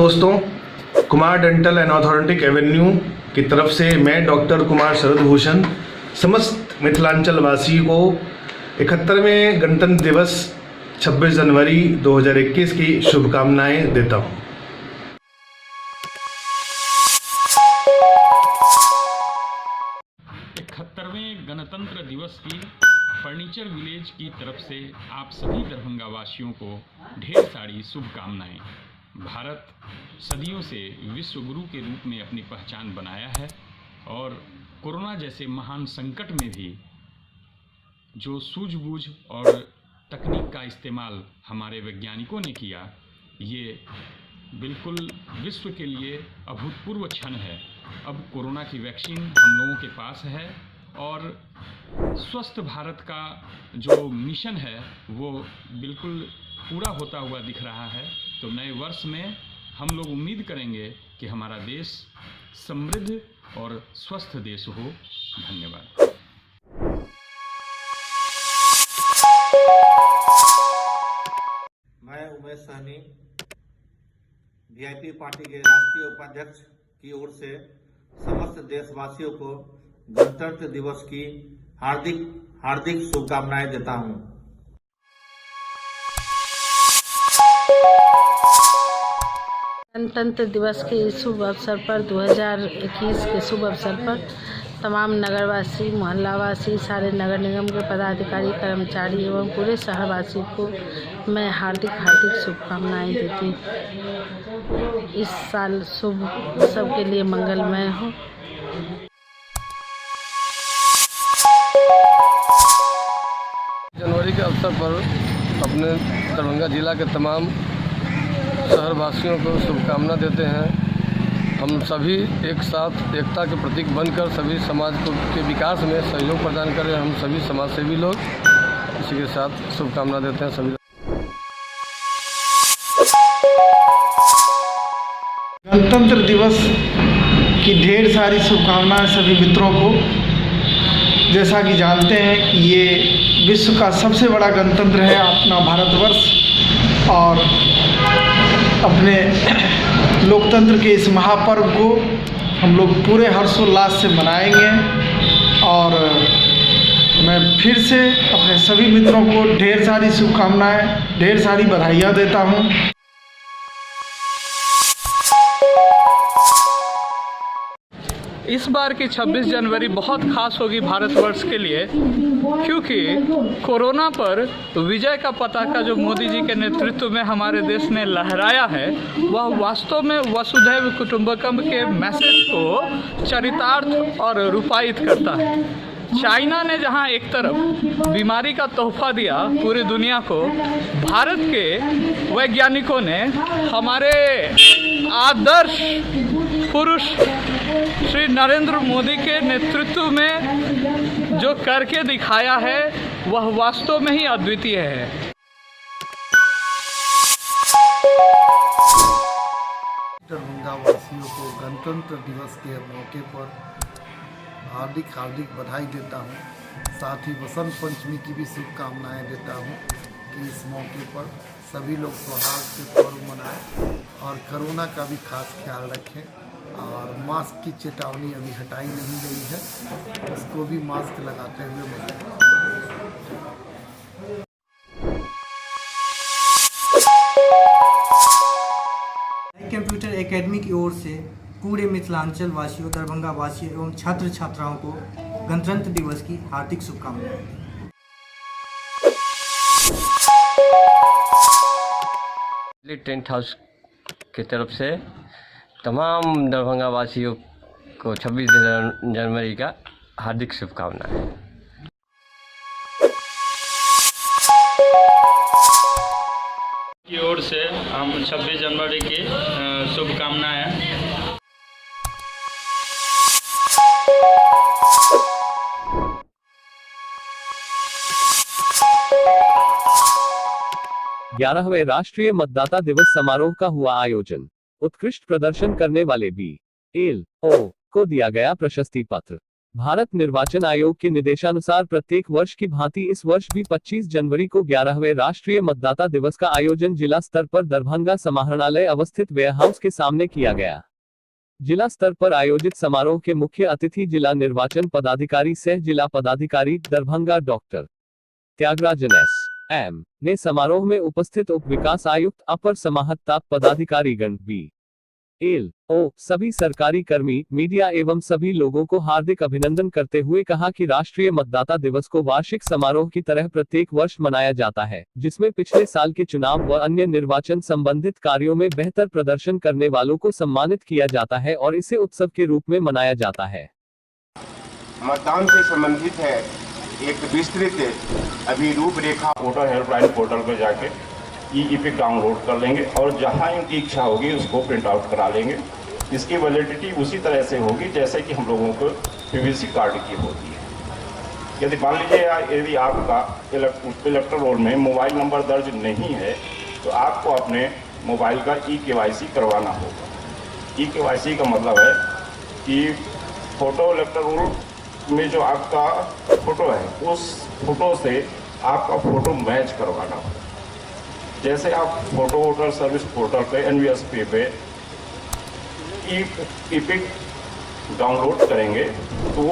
दोस्तों, Kumar dental and orthodontic Avenue की तरफ से मैं डॉक्टर कुमार शरद भूषण समस्त मिथिलांचल वासी को 71वें गणतंत्र दिवस 26 जनवरी 2021 की शुभकामनाएं देता हूं। गणतंत्र दिवस की फर्नीचर विलेज की तरफ से आप सभी दरभंगा वासियों को ढेर सारी शुभकामनाएं। भारत सदियों से विश्व गुरु के रूप में अपनी पहचान बनाया है और कोरोना जैसे महान संकट में भी जो सूझबूझ और तकनीक का इस्तेमाल हमारे वैज्ञानिकों ने किया, ये बिल्कुल विश्व के लिए अभूतपूर्व क्षण है। अब कोरोना की वैक्सीन हम लोगों के पास है और स्वस्थ भारत का जो मिशन है वो बिल्कुल पूरा होता हुआ दिख रहा है। तो नए वर्ष में हम लोग उम्मीद करेंगे कि हमारा देश समृद्ध और स्वस्थ देश हो। धन्यवाद। मैं उमेश सहनी, वीआईपी पार्टी के राष्ट्रीय उपाध्यक्ष की ओर से समस्त देशवासियों को गणतंत्र दिवस की हार्दिक शुभकामनाएं देता हूं। गणतंत्र दिवस के शुभ अवसर पर 2021 के शुभ अवसर पर तमाम नगरवासी, मोहल्लावासी, सारे नगर निगम के पदाधिकारी, कर्मचारी एवं पूरे शहरवासी को मैं हार्दिक शुभकामनाएं देती हूँ। इस साल शुभ सबके लिए मंगलमय हो। जनवरी के अवसर पर अपने दरभंगा जिला के तमाम शहरवासियों को शुभकामना देते हैं। हम सभी एक साथ एकता के प्रतीक बनकर सभी समाज के विकास में सहयोग प्रदान करें। हम सभी समाजसेवी लोग इसी के साथ शुभकामना देते हैं सभी। गणतंत्र दिवस की ढेर सारी शुभकामनाएं सभी मित्रों को। जैसा कि जानते हैं कि ये विश्व का सबसे बड़ा गणतंत्र है अपना भारतवर्ष, और अपने लोकतंत्र के इस महापर्व को हम लोग पूरे हर्षोल्लास से मनाएंगे। और मैं फिर से अपने सभी मित्रों को ढेर सारी शुभकामनाएं, ढेर सारी बधाइयाँ देता हूँ। इस बार की 26 जनवरी बहुत खास होगी भारतवर्ष के लिए, क्योंकि कोरोना पर विजय का पताका जो मोदी जी के नेतृत्व में हमारे देश ने लहराया है, वह वास्तव में वसुधैव कुटुंबकम के मैसेज को चरितार्थ और रूपायित करता है। चाइना ने जहां एक तरफ बीमारी का तोहफा दिया पूरी दुनिया को, भारत के वैज्ञानिकों ने हमारे आदर्श पुरुष श्री नरेंद्र मोदी के नेतृत्व में जो करके दिखाया है वह वास्तव में ही अद्वितीय है। दरभंगा वासियों को गणतंत्र दिवस के मौके पर हार्दिक बधाई देता हूँ। साथ ही वसंत पंचमी की भी शुभकामनाएं देता हूँ कि इस मौके पर सभी लोग सौहार्द से पर्व मनाएं और कोरोना का भी खास ख्याल रखें। और मास्क की चेतावनी अभी हटाई नहीं गई है, उसको भी मास्क लगाते हुए मनाएं। कंप्यूटर एकेडमी की ओर से पूरे मिथिलांचल वासियों, दरभंगा वासियों एवं छात्र छात्राओं को गणतंत्र दिवस की हार्दिक शुभकामनाएं। टेंट हाउस की तरफ से तमाम दरभंगा वासियों को 26 जनवरी का हार्दिक शुभकामनाएं। की ओर से हम 26 जनवरी की शुभकामनाएं। 11वें राष्ट्रीय मतदाता दिवस समारोह का हुआ आयोजन। उत्कृष्ट प्रदर्शन करने वाले BLO को दिया गया प्रशस्ति पत्र। भारत निर्वाचन आयोग के निर्देशानुसार प्रत्येक वर्ष की भांति इस वर्ष भी 25 जनवरी को 11वें राष्ट्रीय मतदाता दिवस का आयोजन जिला स्तर पर दरभंगा समाहरणालय अवस्थित वेयरहाउस के सामने किया गया। जिला स्तर पर आयोजित समारोह के मुख्य अतिथि जिला निर्वाचन पदाधिकारी सह जिला पदाधिकारी दरभंगा डॉक्टर त्यागराजन एस.एम. ने समारोह में उपस्थित उप विकास आयुक्त अपर समाहर्ता पदाधिकारीगण BLO सभी सरकारी कर्मी, मीडिया एवं सभी लोगों को हार्दिक अभिनंदन करते हुए कहा कि राष्ट्रीय मतदाता दिवस को वार्षिक समारोह की तरह प्रत्येक वर्ष मनाया जाता है, जिसमें पिछले साल के चुनाव व अन्य निर्वाचन संबंधित कार्यों में बेहतर प्रदर्शन करने वालों को सम्मानित किया जाता है और इसे उत्सव के रूप में मनाया जाता है। मतदान से संबंधित है एक विस्तृत अभी रूपरेखा वोटर हेल्पलाइन पोर्टल पर जाके ई-इपिक डाउनलोड कर लेंगे और जहां इनकी इच्छा होगी उसको प्रिंट आउट करा लेंगे। इसकी वैलिडिटी उसी तरह से होगी जैसे कि हम लोगों को पीवीसी कार्ड की होती है। यदि मान लीजिए यदि आपका इलेक्टर रोल में मोबाइल नंबर दर्ज नहीं है तो आपको अपने मोबाइल का ई-केवाईसी करवाना होगा। ई-केवाईसी का मतलब है कि फोटो इलेक्टर रोल में जो आपका फोटो है उस फोटो से आपका फोटो मैच करवाना होगा। जैसे आप फोटो वोटर सर्विस पोर्टल पे NVSP पे ई-इपिक डाउनलोड करेंगे तो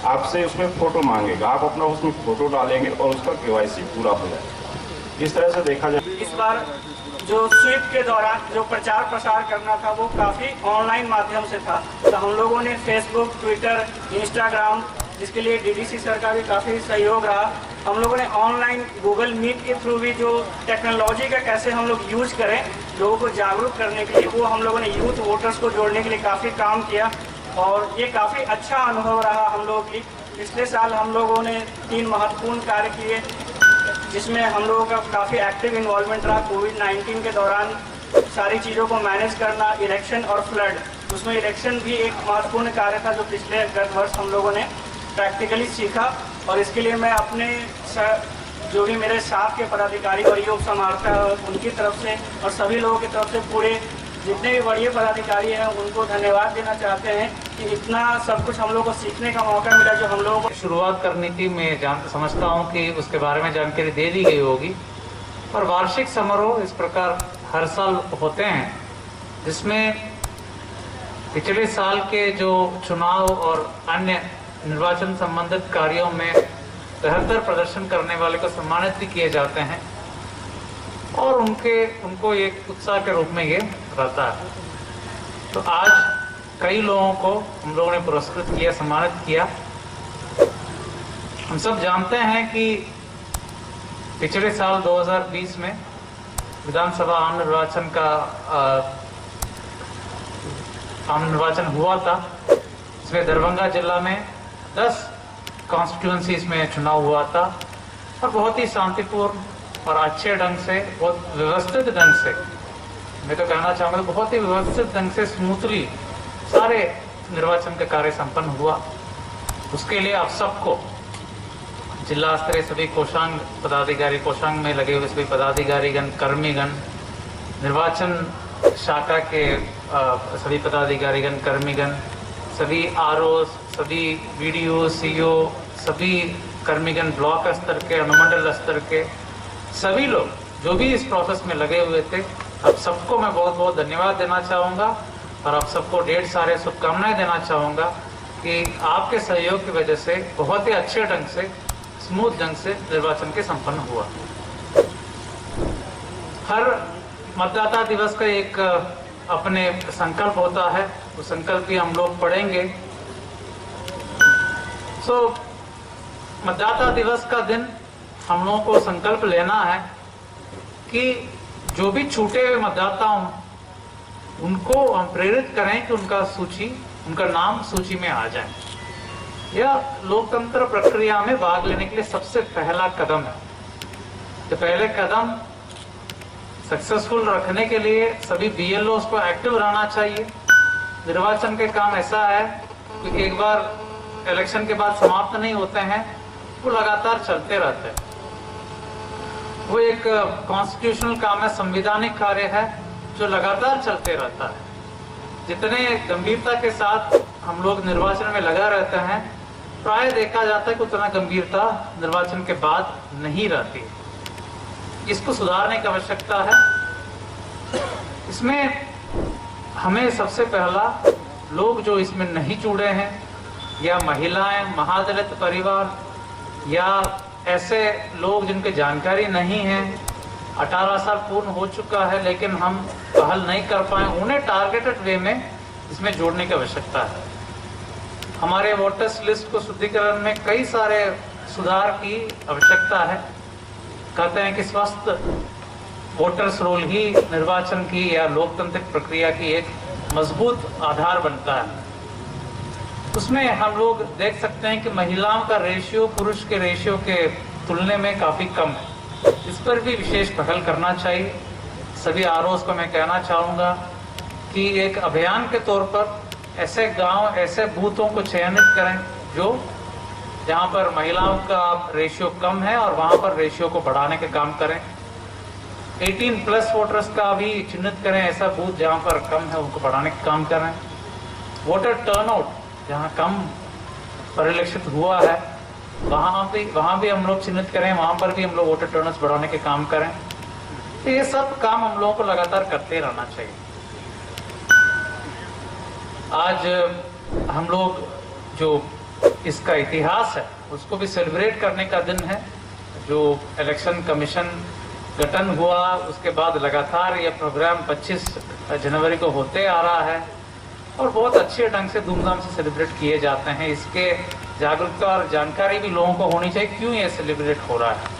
आपसे उसमें फ़ोटो मांगेगा, आप अपना उसमें फ़ोटो डालेंगे और उसका KYC पूरा हो जाएगा। इस तरह से देखा जाए इस बार जो स्वीप के दौरान जो प्रचार प्रसार करना था वो काफ़ी ऑनलाइन माध्यम से था, तो हम लोगों ने फेसबुक, ट्विटर, इंस्टाग्राम, जिसके लिए DDC सर का भी काफ़ी सहयोग रहा। हम लोगों ने ऑनलाइन गूगल मीट के थ्रू भी जो टेक्नोलॉजी का कैसे हम लोग यूज करें लोगों को जागरूक करने के लिए, वो हम लोगों ने यूथ वोटर्स को जोड़ने के लिए काफ़ी काम किया और ये काफ़ी अच्छा अनुभव रहा हम लोगों की। पिछले साल हम लोगों ने 3 महत्वपूर्ण कार्य किए जिसमें हम लोगों का काफ़ी एक्टिव इन्वॉल्वमेंट रहा। कोविड-19 के दौरान सारी चीज़ों को मैनेज करना, इलेक्शन और फ्लड, उसमें इलेक्शन भी एक महत्वपूर्ण कार्य था जो पिछले गत वर्ष हम लोगों ने प्रैक्टिकली सीखा। और इसके लिए मैं अपने जो भी मेरे साथ के पदाधिकारी और योग समाहर्ता उनकी तरफ से और सभी लोगों की तरफ से पूरे जितने भी बड़े पदाधिकारी हैं उनको धन्यवाद देना चाहते हैं कि इतना सब कुछ हम लोग को सीखने का मौका मिला जो हम लोगों को शुरुआत करने की मैं समझता हूं कि उसके बारे में जानकारी दे दी गई होगी। और वार्षिक समारोह इस प्रकार हर साल होते हैं जिसमें पिछले साल के जो चुनाव और अन्य निर्वाचन संबंधित कार्यों में बेहतर प्रदर्शन करने वाले को सम्मानित भी किए जाते हैं और उनको एक उत्साह के रूप में ये रहता है। तो आज कई लोगों को हम लोगों ने पुरस्कृत किया, सम्मानित किया। हम सब जानते हैं कि पिछले साल 2020 में विधानसभा आम निर्वाचन हुआ था। इसमें दरभंगा जिला में 10 कॉन्स्टिट्यूंसीज में चुनाव हुआ था और बहुत ही शांतिपूर्ण और अच्छे ढंग से, बहुत व्यवस्थित ढंग से, मैं तो कहना चाहूँगा बहुत ही व्यवस्थित ढंग से स्मूथली सारे निर्वाचन का कार्य संपन्न हुआ। उसके लिए आप सबको जिला स्तरीय सभी कोषांग पदाधिकारी, कोषांग में लगे हुए सभी पदाधिकारीगण, कर्मीगण, निर्वाचन शाखा के सभी पदाधिकारीगण, कर्मीगण, सभी RO, सभी BDO, CO, सभी कर्मीगण, ब्लॉक स्तर के, अनुमंडल स्तर के सभी लोग जो भी इस प्रोसेस में लगे हुए थे, आप सबको मैं बहुत बहुत धन्यवाद देना चाहूँगा और आप सबको ढेर सारे शुभकामनाएं देना चाहूँगा कि आपके सहयोग की वजह से बहुत ही अच्छे ढंग से, स्मूथ ढंग से निर्वाचन के संपन्न हुआ। हर मतदाता दिवस का एक अपने संकल्प होता है, वो संकल्प भी हम लोग पढ़ेंगे। मतदाता दिवस का दिन हम लोगों को संकल्प लेना है कि जो भी छूटे हुए मतदाता हों उनको हम प्रेरित करें कि उनका नाम सूची में आ जाए। यह लोकतंत्र प्रक्रिया में भाग लेने के लिए सबसे पहला कदम है। तो पहले कदम सक्सेसफुल रखने के लिए सभी BLOs को एक्टिव रहना चाहिए। निर्वाचन के काम ऐसा है कि एक बार इलेक्शन के बाद समाप्त नहीं होते हैं, वो लगातार चलते रहते हैं। वो एक कॉन्स्टिट्यूशनल काम है, संवैधानिक कार्य है जो लगातार चलते रहता है। जितने गंभीरता के साथ हम लोग निर्वाचन में लगा रहते हैं, प्राय देखा जाता है कि उतना गंभीरता निर्वाचन के बाद नहीं रहती। इसको सुधारने की आवश्यकता है। इसमें हमें सबसे पहला लोग जो इसमें नहीं जुड़े हैं, या महिलाएं, महादलित परिवार, या ऐसे लोग जिनकी जानकारी नहीं है, 18 साल पूर्ण हो चुका है लेकिन हम पहल नहीं कर पाए, उन्हें टारगेटेड वे में इसमें जोड़ने की आवश्यकता है। हमारे वोटर्स लिस्ट को शुद्धिकरण में कई सारे सुधार की आवश्यकता है। कहते हैं कि स्वस्थ वोटर्स रोल ही निर्वाचन की या लोकतांत्रिक प्रक्रिया की एक मजबूत आधार बनता है। उसमें हम लोग देख सकते हैं कि महिलाओं का रेशियो पुरुष के रेशियो के तुलने में काफ़ी कम है। इस पर भी विशेष पहल करना चाहिए। सभी आरओज़ को मैं कहना चाहूँगा कि एक अभियान के तौर पर ऐसे गांव, ऐसे बूथों को चयनित करें जो जहां पर महिलाओं का रेशियो कम है और वहां पर रेशियो को बढ़ाने के काम करें। 18+ वोटर्स का भी चिन्हित करें, ऐसा बूथ जहां पर कम है उनको बढ़ाने के काम करें। वोटर टर्नआउट जहां कम परिलक्षित हुआ है वहां भी हम लोग चिन्हित करें, वहां पर भी हम लोग वोटर टर्नआउट बढ़ाने के काम करें। तो ये सब काम हम लोगों को लगातार करते रहना चाहिए। आज हम लोग जो इसका इतिहास है उसको भी सेलिब्रेट करने का दिन है। जो इलेक्शन कमीशन गठन हुआ उसके बाद लगातार ये प्रोग्राम 25 जनवरी को होते आ रहा है और बहुत अच्छे ढंग से धूमधाम से सेलिब्रेट किए जाते हैं। इसके जागरूकता और जानकारी भी लोगों को होनी चाहिए क्यों ये सेलिब्रेट हो रहा है।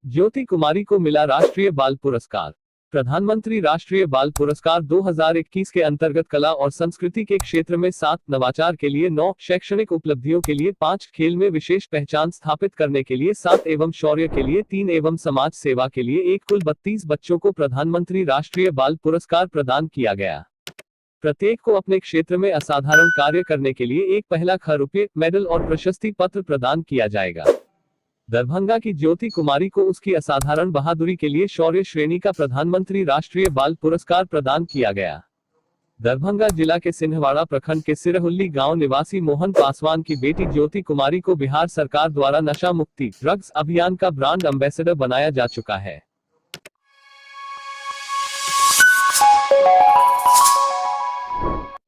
ज्योति कुमारी को मिला राष्ट्रीय बाल पुरस्कार। प्रधानमंत्री राष्ट्रीय बाल पुरस्कार 2021 के अंतर्गत कला और संस्कृति के क्षेत्र में 7, नवाचार के लिए 9, शैक्षणिक उपलब्धियों के लिए 5, खेल में विशेष पहचान स्थापित करने के लिए 7 एवं शौर्य के लिए 3 एवं समाज सेवा के लिए 1 कुल 32 बच्चों को प्रधानमंत्री राष्ट्रीय बाल पुरस्कार प्रदान किया गया। प्रत्येक को अपने क्षेत्र में असाधारण कार्य करने के लिए 1 लाख रुपये, मेडल और प्रशस्ति पत्र प्रदान किया जाएगा। दरभंगा की ज्योति कुमारी को उसकी असाधारण बहादुरी के लिए शौर्य श्रेणी का प्रधानमंत्री राष्ट्रीय बाल पुरस्कार प्रदान किया गया। दरभंगा जिला के सिंहवाड़ा प्रखंड के सिरहुल्ली गांव निवासी मोहन पासवान की बेटी ज्योति कुमारी को बिहार सरकार द्वारा नशा मुक्ति ड्रग्स अभियान का ब्रांड एम्बेसडर बनाया जा चुका है।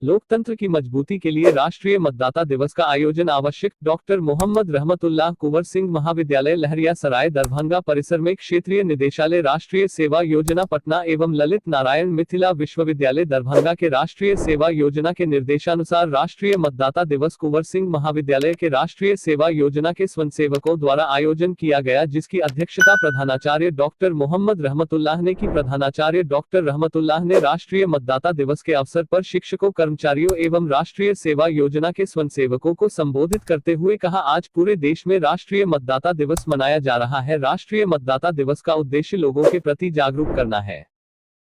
लोकतंत्र की मजबूती के लिए राष्ट्रीय मतदाता दिवस का आयोजन आवश्यक। डॉक्टर मोहम्मद रहमतुल्लाह कुंवर सिंह महाविद्यालय लहरिया सराय दरभंगा परिसर में क्षेत्रीय निदेशालय राष्ट्रीय सेवा योजना पटना एवं ललित नारायण मिथिला विश्वविद्यालय दरभंगा के राष्ट्रीय सेवा योजना के निर्देशानुसार राष्ट्रीय मतदाता दिवस कुंवर सिंह महाविद्यालय के राष्ट्रीय सेवा योजना के स्वयंसेवकों द्वारा आयोजन किया गया, जिसकी अध्यक्षता प्रधानाचार्य डॉक्टर मोहम्मद रहमतुल्लाह ने की। प्रधानाचार्य डॉक्टर रहमतुल्लाह ने राष्ट्रीय मतदाता दिवस के अवसर पर शिक्षकों, कर्मचारियों एवं राष्ट्रीय सेवा योजना के स्वयंसेवकों को संबोधित करते हुए कहा, आज पूरे देश में राष्ट्रीय मतदाता दिवस मनाया जा रहा है। राष्ट्रीय मतदाता दिवस का उद्देश्य लोगों के प्रति जागरूक करना है।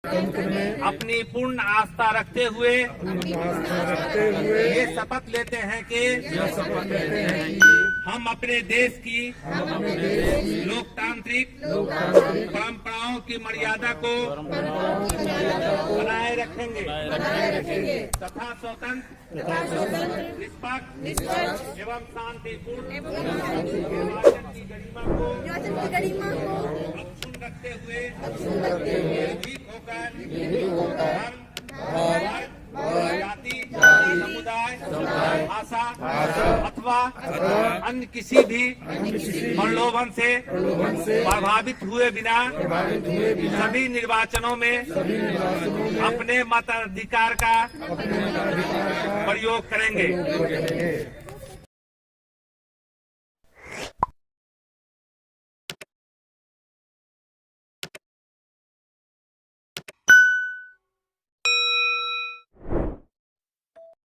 अपनी पूर्ण आस्था रखते हुए ये शपथ लेते हैं कि हम अपने देश की लोकतांत्रिक परंपराओं की मर्यादा को बनाए रखेंगे तथा स्वतंत्र, निष्पक्ष एवं शांतिपूर्ण निर्वाचन की गरिमा को अक्षुण्ण रखते हुए निर्भीक होकर जाति, समुदाय, भाषा अथवा अन्य किसी भी प्रलोभन से प्रभावित हुए बिना सभी निर्वाचनों में अपने मताधिकार का प्रयोग करेंगे।